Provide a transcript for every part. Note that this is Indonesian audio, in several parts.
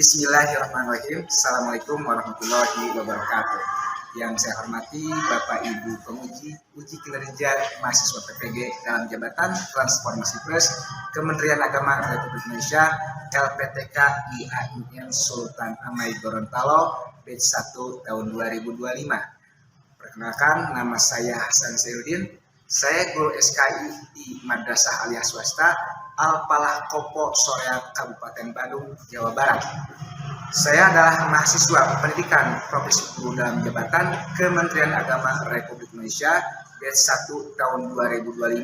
Bismillahirrahmanirrahim. Assalamualaikum warahmatullahi wabarakatuh. Yang saya hormati Bapak Ibu penguji uji kinerja mahasiswa PPG dalam jabatan Transformasi Plus Kementerian Agama Republik Indonesia LPTK IAIN Sultan Amai Gorontalo batch 1 tahun 2025. Perkenalkan, nama saya Hasan Sayudin. Saya guru SKI di Madrasah Aliyah Swasta Al-Falah Kopo Soreang Kabupaten Bandung, Jawa Barat. Saya adalah mahasiswa pendidikan profesi guru dalam jabatan Kementerian Agama Republik Indonesia batch 1 tahun 2025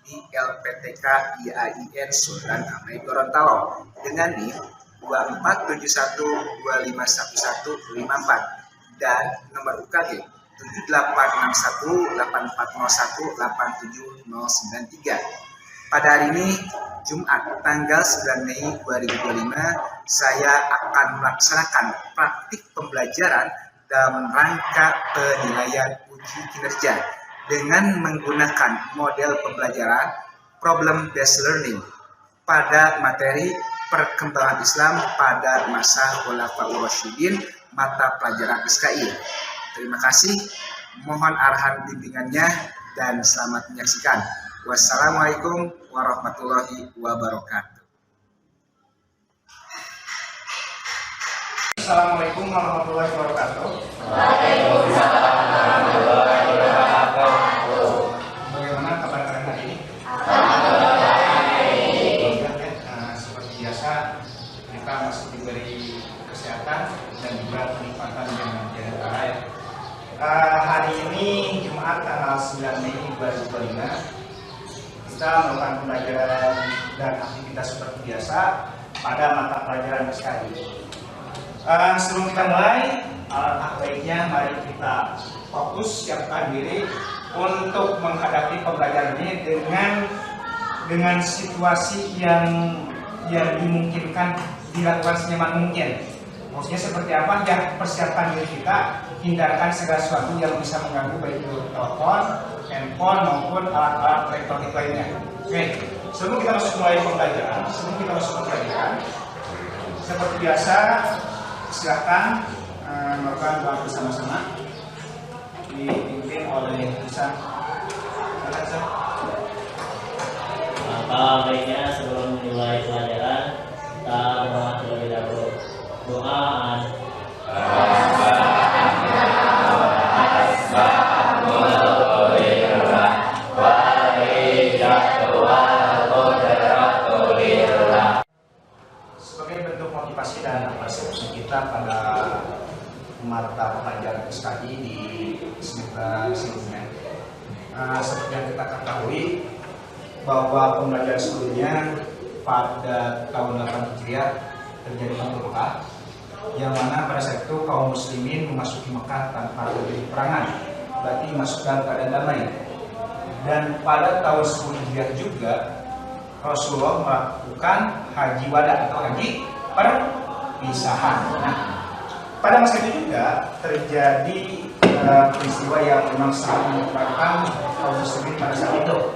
di LPTK IAIN Sultan Amai Gorontalo dengan NIM 2471251154 dan nomor UKG 786184018793. Pada hari ini, Jumat, tanggal 9 Mei 2025, saya akan melaksanakan praktik pembelajaran dalam rangka penilaian uji kinerja dengan menggunakan model pembelajaran problem based learning pada materi perkembangan Islam pada masa Khulafaur Rasyidin mata pelajaran SKI. Terima kasih, mohon arahan bimbingannya dan selamat menyaksikan. Wassalamualaikum warahmatullahi wabarakatuh. Assalamualaikum warahmatullahi wabarakatuh. Waalaikumsalam warahmatullahi wabarakatuh. Bagaimana kabar kalian hari ini? Seperti biasa, kita masih diberi kesehatan dan juga kenikmatan yang diantara ya. Hari ini Jumat tanggal 9 Mei 2025. Kita melakukan pembelajaran dan aktivitas seperti biasa pada mata pelajaran SKI. Sebelum kita mulai, alangkah baiknya mari kita fokus siapkan diri untuk menghadapi pembelajaran ini dengan situasi yang dimungkinkan dilakukan senyaman mungkin. Maksudnya seperti apa? Ya, persiapkan diri kita, hindarkan segala sesuatu yang bisa mengganggu baik itu telepon, handphone maupun alat-alat elektronik lainnya. Oke, sebelum kita masuk mulai pembelajaran, seperti biasa, silakan melakukan doa bersama-sama dipimpin oleh Ustaz. Maka baiknya sebelum memulai pelajaran kita berdoa terlebih dahulu. Doaan. Sebagai bentuk motivasi dan persepsi kita pada mata pelajaran SKI di semester sebelumnya, seperti yang kita ketahui bahwa pembelajaran sebelumnya pada tahun 8 Hijriah terjadi Fathu Mekah, yang mana pada saat itu kaum muslimin memasuki Mekah tanpa terjadi peperangan, berarti masuk dalam keadaan damai. Dan pada tahun 10 Hijriah juga Rasulullah melakukan haji wada atau haji perpisahan. Nah, pada masa itu juga terjadi peristiwa yang memang sangat memberatkan kaum muslimin pada saat itu,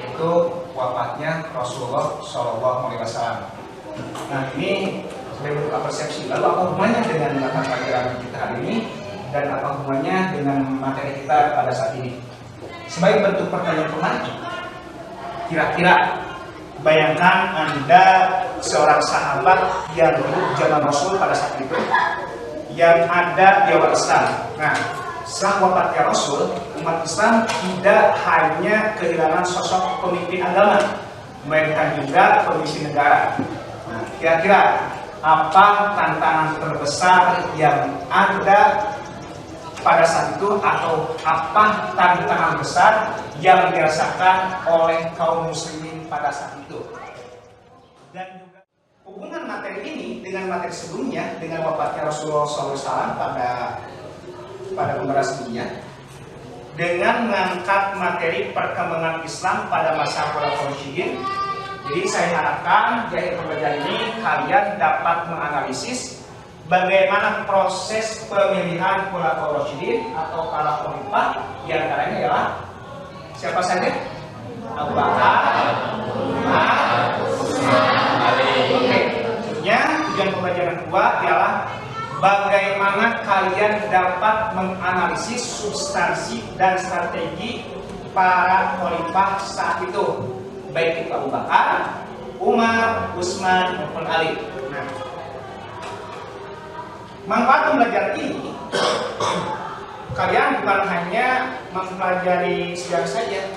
yaitu wafatnya Rasulullah SAW. Nah, ini sebagai bentuk persepsi. Lalu apa hubungannya dengan mata pelajaran kita hari ini dan apa hubungannya dengan materi kita pada saat ini? Sebagai bentuk pertanyaan pemantik, kira-kira bayangkan Anda seorang sahabat yang hidup zaman Rasul pada saat itu, yang ada di awal Islam. Nah, setelah wafatnya Rasul, umat Islam tidak hanya kehilangan sosok pemimpin agama, melainkan juga pemimpin negara. Nah, kira-kira apa tantangan terbesar yang ada pada saat itu, atau apa tantangan besar yang dirasakan oleh kaum muslimin pada saat itu? Dan juga hubungan materi ini dengan materi sebelumnya, dengan wafatnya Rasulullah SAW pada pembahasan sebelumnya, dengan mengangkat materi perkembangan Islam pada masa Khulafaur Rasyidin. Jadi saya harapkan di akhir pembelajaran ini kalian dapat menganalisis bagaimana proses pemilihan Khulafaur Rasyidin atau para khalifah, di antaranya ialah siapa saja? Abu Bakar, Umar, Utsman, Ali. Oke, tujuan pembelajaran kedua ialah bagaimana kalian dapat menganalisis substansi dan strategi para khalifah saat itu, baik itu Abu Bakar, Umar, Utsman maupun Ali. Nah, manfaat belajar ini kalian bukan hanya mempelajari sejarah saja,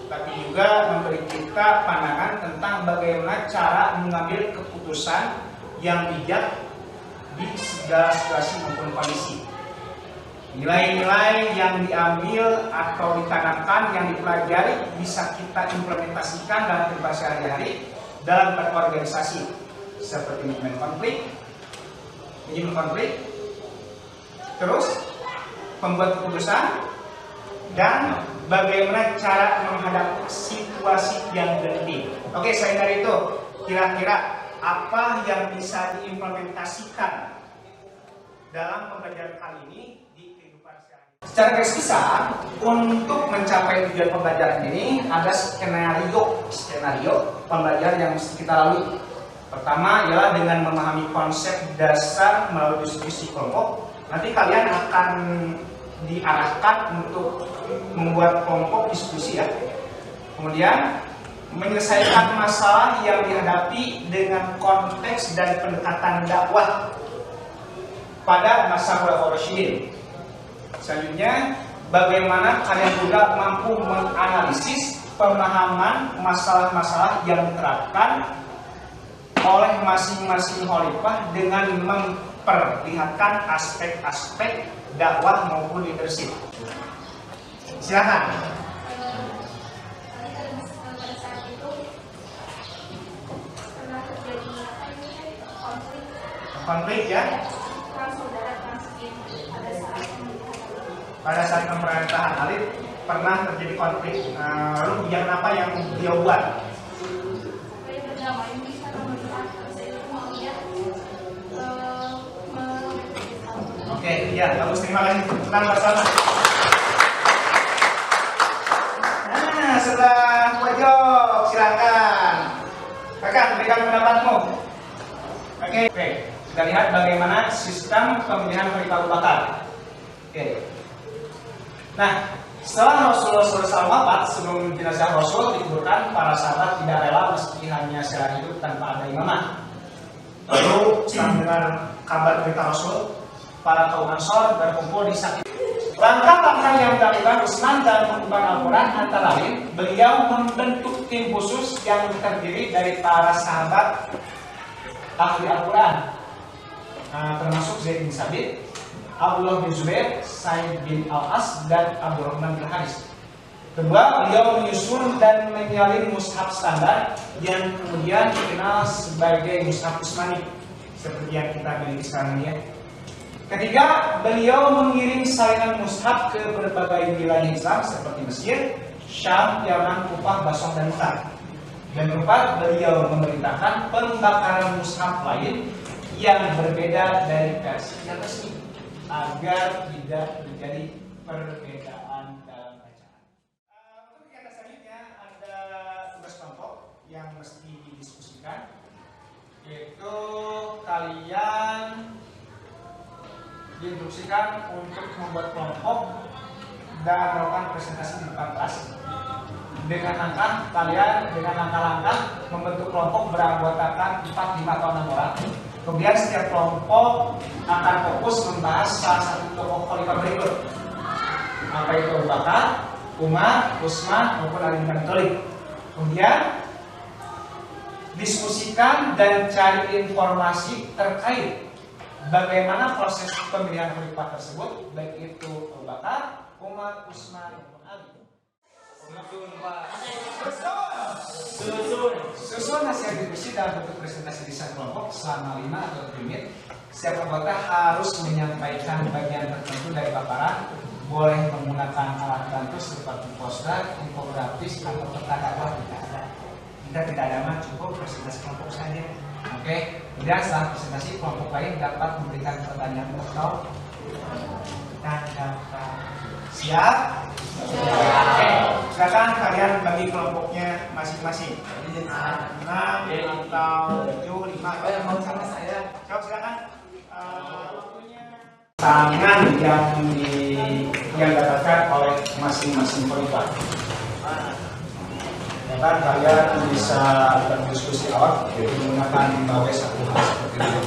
tapi juga memberi kita pandangan tentang bagaimana cara mengambil keputusan yang bijak di segala situasi maupun kondisi. Nilai-nilai yang diambil atau ditanamkan yang dipelajari bisa kita implementasikan dalam kehidupan sehari-hari dalam berorganisasi, seperti manajemen konflik, terus pembuat keputusan, dan bagaimana cara menghadapi situasi yang genting. Oke, selain dari itu, kira-kira apa yang bisa diimplementasikan dalam pembelajaran kali ini di kehidupan sehari-hari? Secara garis besar, untuk mencapai tujuan pembelajaran ini ada skenario pembelajaran yang mesti kita lalui. Pertama ialah dengan memahami konsep dasar melalui diskusi kelompok. Nanti kalian akan diarahkan untuk membuat kelompok diskusi ya. Kemudian menyelesaikan masalah yang dihadapi dengan konteks dan pendekatan dakwah pada masa Khulafaur Rasyidin. Selanjutnya, bagaimana kalian juga mampu menganalisis pemahaman masalah-masalah yang diterapkan oleh masing-masing khalifah dengan memperlihatkan aspek-aspek dakwah maupun leadership. Silakan. Konflik ya. Pada saat pemerintahan Ali pernah terjadi konflik. Lalu yang apa yang dia buat? Oke, ya, bagus, terima kasih. Tenang bersama. Nah, setelah pojok, silakan. Kakak, berikan pendapatmu. Oke, kita lihat bagaimana sistem pemilihan khalifah Abu Bakar. Oke. Nah, setelah Rasulullah SAW wafat, sebelum jenazah Rasul dikuburkan, para sahabat tidak rela meski hanya secara hidup tanpa ada imamah. Lalu setelah mendengar kabar berita Rasul, para kaum Ansor berkumpul di Sakit. Langkah-langkah yang dilakukan Utsman dalam mengubah Al-Quran antara lain, beliau membentuk tim khusus yang terdiri dari para sahabat ahli Al-Quran, termasuk Zaid bin Sabit, Abdullah bin Zubair, Sa'id bin Al-As, dan Abdurrahman bin Haris. Kedua, beliau menyusun dan menyalin mushaf standar yang kemudian dikenal sebagai mushaf Utsmani, seperti yang kita miliki sekarang ini ya. Ketiga, beliau mengirim salinan mushaf ke berbagai wilayah Islam seperti Mesir, Syam, Yaman, Kufah, Basrah, dan Mekah. Dan keempat, beliau memerintahkan pembakaran mushaf lain yang berbeda dari versi yang resmi agar tidak terjadi perbedaan dalam bacaan. Untuk kegiatan selanjutnya ada tugas kelompok yang mesti didiskusikan, yaitu kalian diinstruksikan untuk membuat kelompok dan melakukan presentasi di depan kelas dengan langkah-langkah membentuk kelompok beranggotakan 4, 5, atau 6 orang. Kemudian setiap kelompok akan fokus membahas salah satu tokoh khalifah berikut, apa itu Abu Bakar, Umar, Utsman maupun Ali bin Abi Thalib. Kemudian diskusikan dan cari informasi terkait bagaimana proses pemilihan khalifah tersebut, baik itu Abu Bakar, Umar, Utsman maupun Ali. Susun hasil diskusi dalam bentuk presentasi desain kelompok selama 5 atau 7 menit. Setiap anggota harus menyampaikan bagian tertentu dari paparan. Boleh menggunakan alat bantu seperti poster, infografis, atau peta dakwah tidak ada. Jika tidak ada mah cukup presentasi kelompok saja. Oke. Kemudian setelah presentasi, kelompok lain dapat memberikan pertanyaan atau tanggapan. Siap? Oke, silakan kalian bagi kelompoknya masing-masing. 6 atau 7, 5. Yang mau sama saya. Silakan. Tangan yang didapatkan oleh masing-masing korban. Ntar kalian bisa berdiskusi awal menggunakan bawah satu hal seperti itu.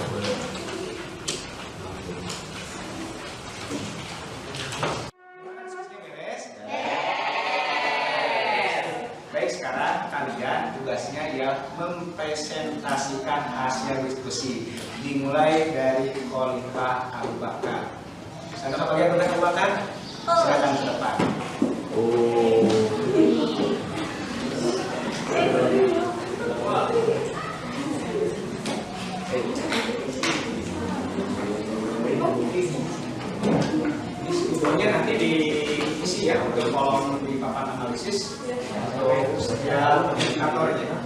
Baik, sekarang kalian tugasnya ya mempresentasikan hasil diskusi dimulai dari Khalifah Abu Bakar. Sana bagian udah Abu Bakar, silakan ke depan. Ini nanti diisi ya untuk kolom di papan analisis untuk setiap indikatornya.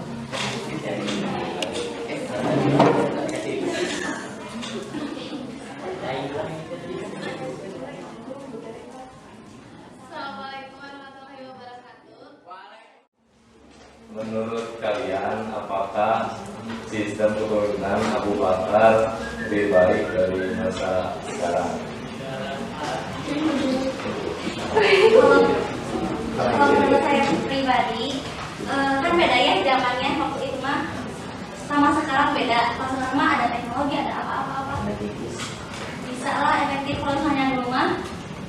Assalamualaikum warahmatullahi wabarakatuh. Menurut kalian, apakah sistem kepemimpinan Abu Bakar lebih baik dari masa sekarang? Kalau menurut saya pribadi, kan beda ya zamannya waktu itu mah sama sekarang beda. Kalau sekarang mah ada teknologi, ada apa-apa. Bisa lah efektif. Kalau misalnya dulu mah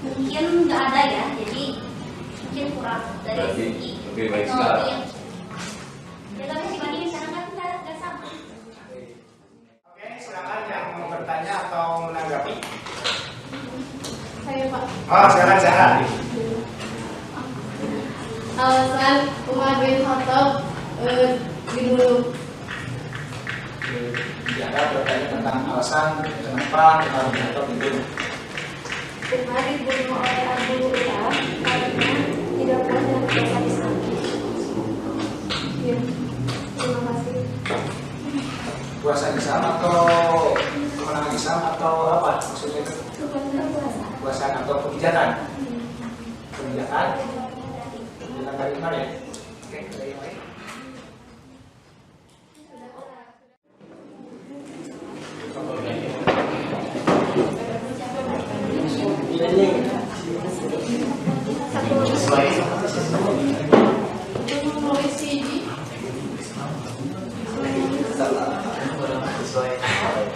mungkin nggak ada ya, jadi mungkin kurang dari segi Lebih baik teknologi. sekarang. Ya tapi dibandingin sekarang kan nggak sama. Oke, silakan yang mau bertanya atau menanggapi. Saya Pak. Oh, silakan Zahra. Alasan Umar bin Khattab dibunuh. Zahra bertanya tentang alasan kenapa Umar bin Khattab dibunuh. Umar dibunuh oleh Abu Hurairah karena tidak puas dengan kebiasaan Islam. Ya, terima kasih. Puasa Islam atau kemenangan Islam atau apa maksudnya? Bukan puasa. Puasa atau kebijakan? Kebijakan? Kebijakan dari mana ya? Oke, dari yang lain.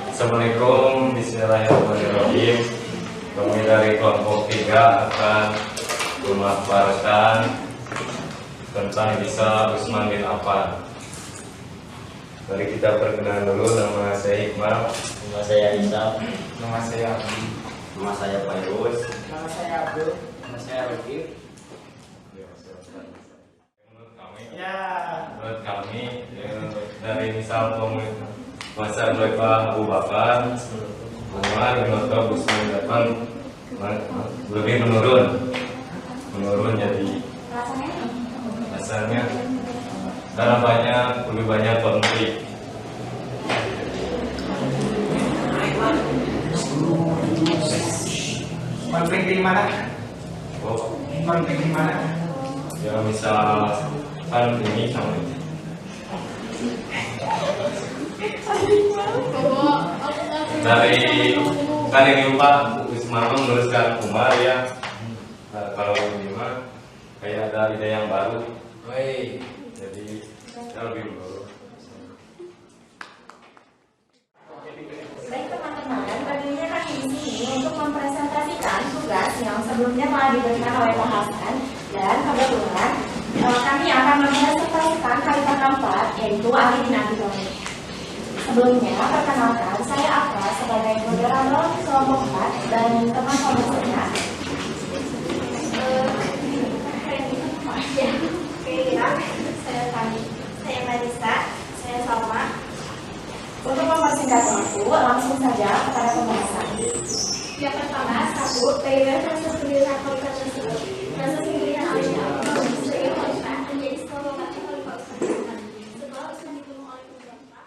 Assalamualaikum, bismillahirrahmanirrahim. Kami dari kelompok 3 akan memaparkan tentang Isa Utsman bin Affan. Mari kita perkenalan dulu. Nama saya Hikmah. Nama saya Isa. Nama saya Abdi. Nama saya Fairuz. Nama saya Abdul. Nama saya Rokif. Menurut kami dari misal masa Khalifah Abu Bakar, Umar bin Khattab, Utsman bin Affan lebih menurun jadi rasanya karena lebih banyak konflik. Konflik di mana? Oh, Konflik di mana? ya misal kan ini sama ini. Dari kan ini Pak Utsman menuliskan Umar ya. Nah, kalau ini mah kayak ada ide yang baru. Jadi kita lebih dulu. Baik teman-teman, baginya kami di sini untuk mempresentasikan tugas yang sebelumnya telah diberikan oleh Pak Hasan dan kebetulan kami akan mempresentasikan kalimat keempat yaitu Ali bin Abi Thalib. Sebelumnya, perkenalkan saya Afra sebagai moderator kelompok 4 dan teman-teman saya. Saya Tani, saya Marisa, saya Salma. Untuk mempersingkat waktu, langsung saja kepada pembahasan. Yang pertama, 1. Periode proses pendirian khalifah tersebut. Proses pendirian Ali bin Abi Thalib sebagai khalifah menjadi setelah wafatnya Khalifah Utsman. Setelah Utsman dibunuh oleh Muzaffar.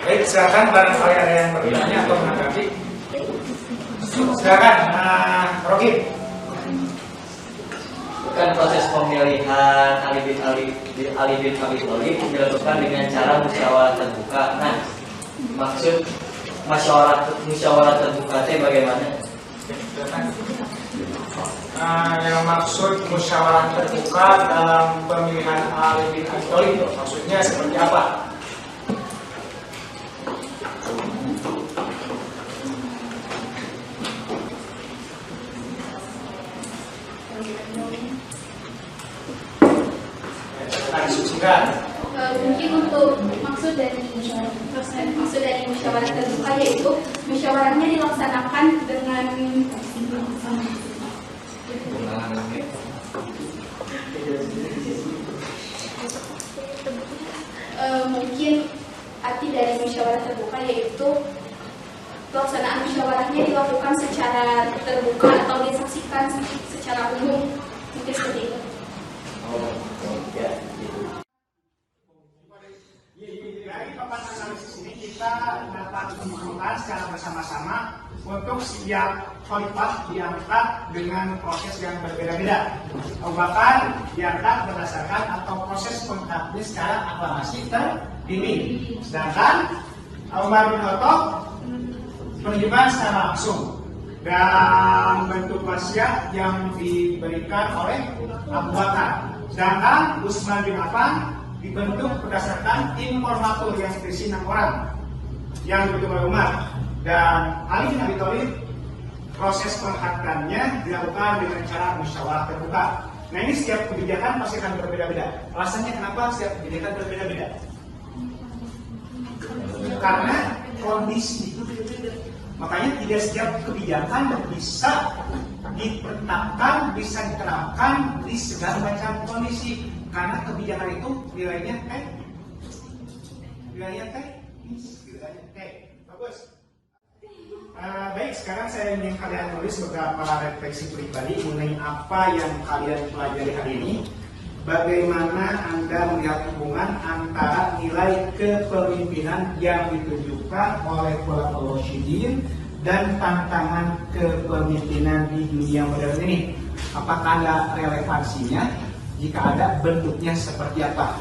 Baik, silakan barangkali ada yang bertanya atau menanggapi. Silakan, Rokif. Bukan proses pemilihan Ali bin Abi Thalib dilakukan dengan cara musyawarah terbuka. Nah, maksud musyawarah terbuka teh bagaimana? Yang maksud musyawarah terbuka dalam pemilihan Ali bin Abi Thalib maksudnya seperti apa? Mungkin untuk maksud dari musyawarah terbuka yaitu musyawarahnya dilaksanakan dengan mungkin arti dari musyawarah terbuka yaitu pelaksanaan musyawarahnya dilakukan secara terbuka atau disaksikan secara umum, mungkin seperti itu. Dari papan analisis ini kita dapat menyimpulkan secara bersama-sama untuk setiap khalifah diangkat dengan proses yang berbeda-beda. Abu Bakar diangkat berdasarkan atau proses pengangkatnya secara aklamasi terpilih. Sedangkan Umar bin Khattab penunjukan secara langsung dan bentuk wasiat yang diberikan oleh Abu Bakar. Sedangkan Utsman bin Affan dibentuk berdasarkan informator yang berisi 6 orang yang dibentuk oleh Umar, dan Ali bin Abi Thalib proses pengangkatannya dilakukan dengan cara musyawarah terbuka. Nah, ini setiap kebijakan pasti akan berbeda-beda. Alasannya kenapa setiap kebijakan berbeda-beda? Karena kondisi itu beda-beda. Makanya tidak setiap kebijakan bisa ditetapkan, bisa diterapkan di segala macam kondisi. Karena kebijakan itu nilainya bagus. Baik, sekarang saya ingin kalian tulis beberapa refleksi pribadi mengenai apa yang kalian pelajari hari ini. Bagaimana Anda melihat hubungan antara nilai kepemimpinan yang ditunjukkan oleh Khulafaur Rasyidin dan tantangan kepemimpinan di dunia modern ini? Apakah ada relevansinya? Jika ada, bentuknya seperti apa?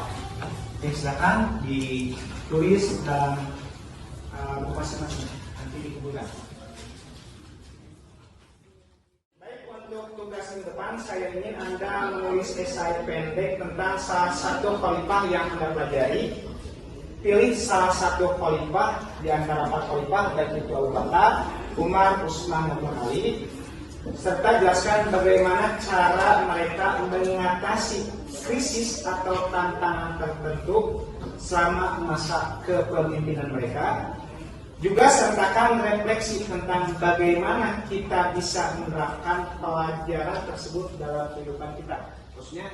Oke, silakan ditulis dalam buku masing-masing, nanti dikumpulkan. Baik, untuk tugas minggu depan saya ingin Anda menulis esai pendek tentang salah satu khalifah yang Anda pelajari. Pilih salah satu khalifah di antara 4 khalifah, yaitu Abu Bakar, Umar, Utsman, dan Ali, serta jelaskan bagaimana cara mereka mengatasi krisis atau tantangan tertentu selama masa kepemimpinan mereka. Juga sertakan refleksi tentang bagaimana kita bisa menerapkan pelajaran tersebut dalam kehidupan kita. Khususnya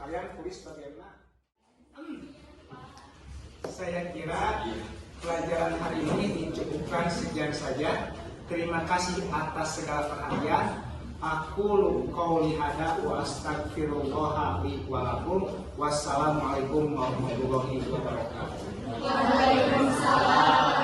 kalian tulis bagaimana. Saya kira pelajaran hari ini dicukupkan sekian saja. Terima kasih atas segala perhatian. Aku qouli hada wa astaghfirullah li wa lakum. Wassalamualaikum warahmatullahi wabarakatuh. Waalaikumsalam.